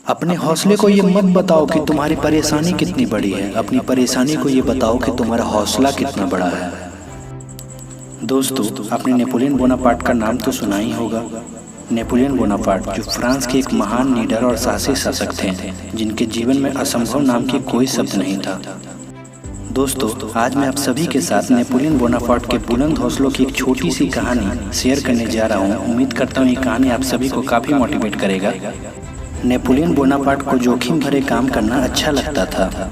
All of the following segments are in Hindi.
अपने हौसले को ये मत बताओ कि तुम्हारी परेशानी कितनी बड़ी है, अपनी परेशानी को ये बताओ कि तुम्हारा हौसला कितना बड़ा है। दोस्तों, आपने नेपोलियन बोनापार्ट का नाम तो सुना ही होगा। नेपोलियन बोनापार्ट जो फ्रांस के एक महान लीडर और साहसी शासक थे, जिनके जीवन में असंभव नाम की कोई शब्द नहीं था। दोस्तों, आज मैं आप सभी के साथ नेपोलियन बोनापार्ट के बुलंद हौसलों की एक छोटी सी कहानी शेयर करने जा रहा हूँ। उम्मीद करता हूँ ये कहानी आप सभी को काफ़ी मोटिवेट करेगा। नेपोलियन बोनापार्ट को जोखिम भरे काम करना अच्छा लगता था।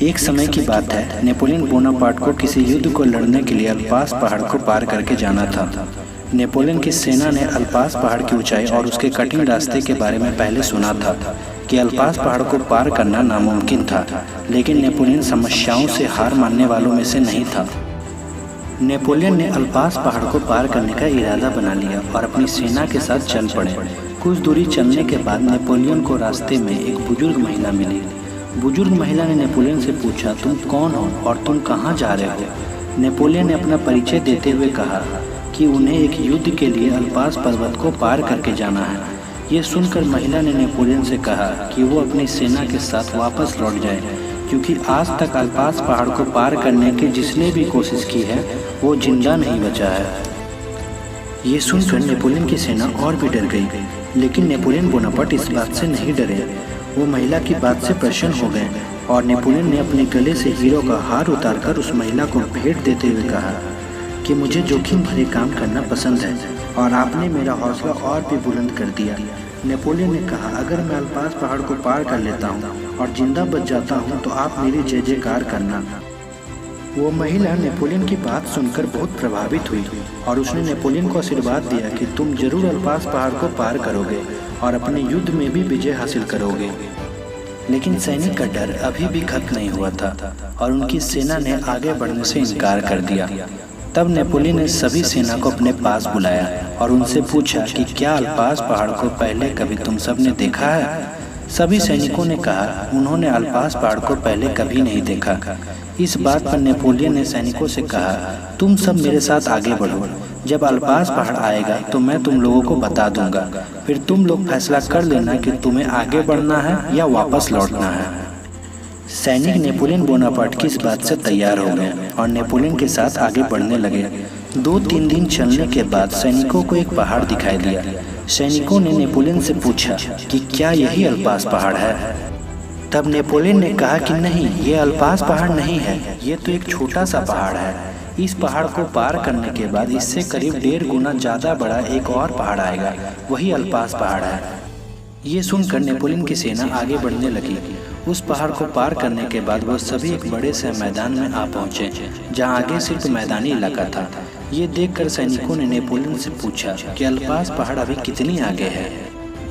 एक समय की बात है, नेपोलियन बोनापार्ट को किसी युद्ध को लड़ने के लिए अल्पास पहाड़ को पार करके जाना था। नेपोलियन की सेना ने अल्पास पहाड़ की ऊंचाई और उसके कठिन रास्ते के बारे में पहले सुना था कि अल्पास पहाड़ को पार करना नामुमकिन था, लेकिन नेपोलियन समस्याओं से हार मानने वालों में से नहीं था। नेपोलियन ने अल्पास पहाड़ को पार करने का इरादा बना लिया और अपनी सेना के साथ चल पड़े। कुछ दूरी चलने के बाद नेपोलियन को रास्ते में एक बुजुर्ग महिला मिली। बुजुर्ग महिला ने नेपोलियन से पूछा, तुम कौन हो और तुम कहाँ जा रहे हो? नेपोलियन ने अपना परिचय देते हुए कहा कि उन्हें एक युद्ध के लिए अल्पास पर्वत को पार करके जाना है। ये सुनकर महिला ने नेपोलियन से कहा कि वो अपनी सेना के साथ वापस लौट जाए, क्योंकि आज तक अल्पास पहाड़ को पार करने की जिसने भी कोशिश की है वो जिंदा नहीं बचा है। ये सुनकर नेपोलियन की सेना और भी डर गई, लेकिन नेपोलियन बोनापार्ट इस बात से नहीं डरे। वो महिला की बात से प्रसन्न हो गए और नेपोलियन ने अपने गले से हीरो का हार उतारकर उस महिला को भेंट देते हुए कहा कि मुझे जोखिम भरे काम करना पसंद है और आपने मेरा हौसला और भी बुलंद कर दिया। नेपोलियन ने कहा, अगर मैं अल्पास पहाड़ को पार कर लेता हूँ और जिंदा बच जाता हूँ तो आप मेरी जय जयकार करना। वो महिला नेपोलियन की बात सुनकर बहुत प्रभावित हुई और उसने नेपोलियन को आशीर्वाद दिया कि तुम जरूर अल्पास पहाड़ को पार करोगे और अपने युद्ध में भी विजय हासिल करोगे। लेकिन सैनिक का डर अभी भी खत्म नहीं हुआ था और उनकी सेना ने आगे बढ़ने से इनकार कर दिया। तब नेपोलियन ने सभी सेना को अपने पास बुलाया और उनसे पूछा कि क्या अल्पास पहाड़ को पहले कभी तुम सब ने देखा है? सभी सैनिकों ने कहा उन्होंने अल्पास पहाड़ को पहले कभी नहीं देखा। इस बात पर नेपोलियन ने सैनिकों से कहा, तुम सब मेरे साथ आगे बढ़ो। जब अल्पास पहाड़ आएगा तो मैं तुम लोगों को बता दूंगा, फिर तुम लोग फैसला कर लेना कि तुम्हें आगे बढ़ना है या वापस लौटना है। सैनिक नेपोलियन बोनापार्ट की इस बात से तैयार हो गए और नेपोलियन के साथ आगे बढ़ने लगे। 2-3 दिन चलने के बाद सैनिकों को एक पहाड़ दिखाई दिया। सैनिकों ने नेपोलियन से पूछा कि क्या यही अल्पास पहाड़ है? तब नेपोलियन ने कहा कि नहीं, ये अल्पास पहाड़ नहीं है, ये तो एक छोटा सा पहाड़ है। इस पहाड़ को पार करने के बाद इससे करीब 1.5 गुना ज़्यादा बड़ा एक और पहाड़ आएगा, वही अल्पास पहाड़ है। ये सुनकर नेपोलियन की सेना आगे बढ़ने लगी। उस पहाड़ को पार करने के बाद वो सभी एक बड़े से मैदान में आ पहुँचे, जहाँ आगे सिर्फ मैदानी इलाका था। ये देखकर सैनिकों ने नेपोलियन से पूछा कि अल्पास पहाड़ अभी कितनी आगे है?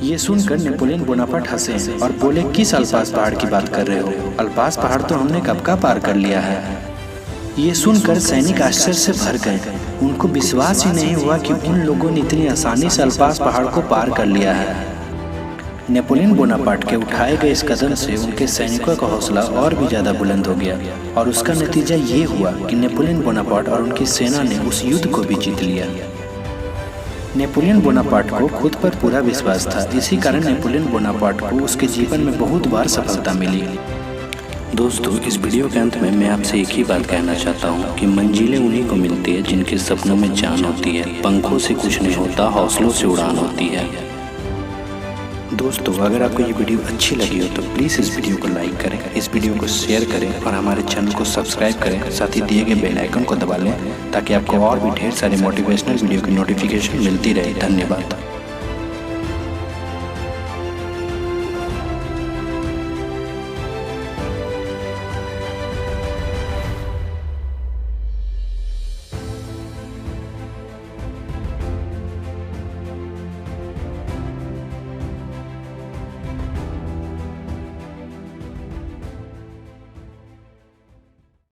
ये सुनकर नेपोलियन बोनापार्ट हंसे और बोले, किस अल्पास पहाड़ की बात कर रहे हो? अल्पास पहाड़ तो हमने कब का पार कर लिया है। ये सुनकर सैनिक आश्चर्य से भर गए। उनको विश्वास ही नहीं हुआ कि उन लोगों ने इतनी आसानी से अल्पास पहाड़ को पार कर लिया है। नेपोलियन बोनापार्ट के उठाए गए इस कदम से उनके सैनिकों का हौसला और भी ज़्यादा बुलंद हो गया और उसका नतीजा ये हुआ कि नेपोलियन बोनापार्ट और उनकी सेना ने उस युद्ध को भी जीत लिया। नेपोलियन बोनापार्ट को खुद पर पूरा विश्वास था, इसी कारण नेपोलियन बोनापार्ट को उसके जीवन में बहुत बार सफलता मिली। दोस्तों, इस वीडियो के अंत में मैं आपसे एक ही बात कहना चाहता हूँ कि मंजिलें उन्हीं को मिलती है जिनके सपनों में जान होती है। पंखों से कुछ नहीं होता, हौसलों से उड़ान होती है। दोस्तों, अगर आपको ये वीडियो अच्छी लगी हो तो प्लीज़ इस वीडियो को लाइक करें, इस वीडियो को शेयर करें और हमारे चैनल को सब्सक्राइब करें। साथ ही दिए गए बेल आइकन को दबा लें ताकि आपको और भी ढेर सारे मोटिवेशनल वीडियो की नोटिफिकेशन मिलती रहे। धन्यवाद।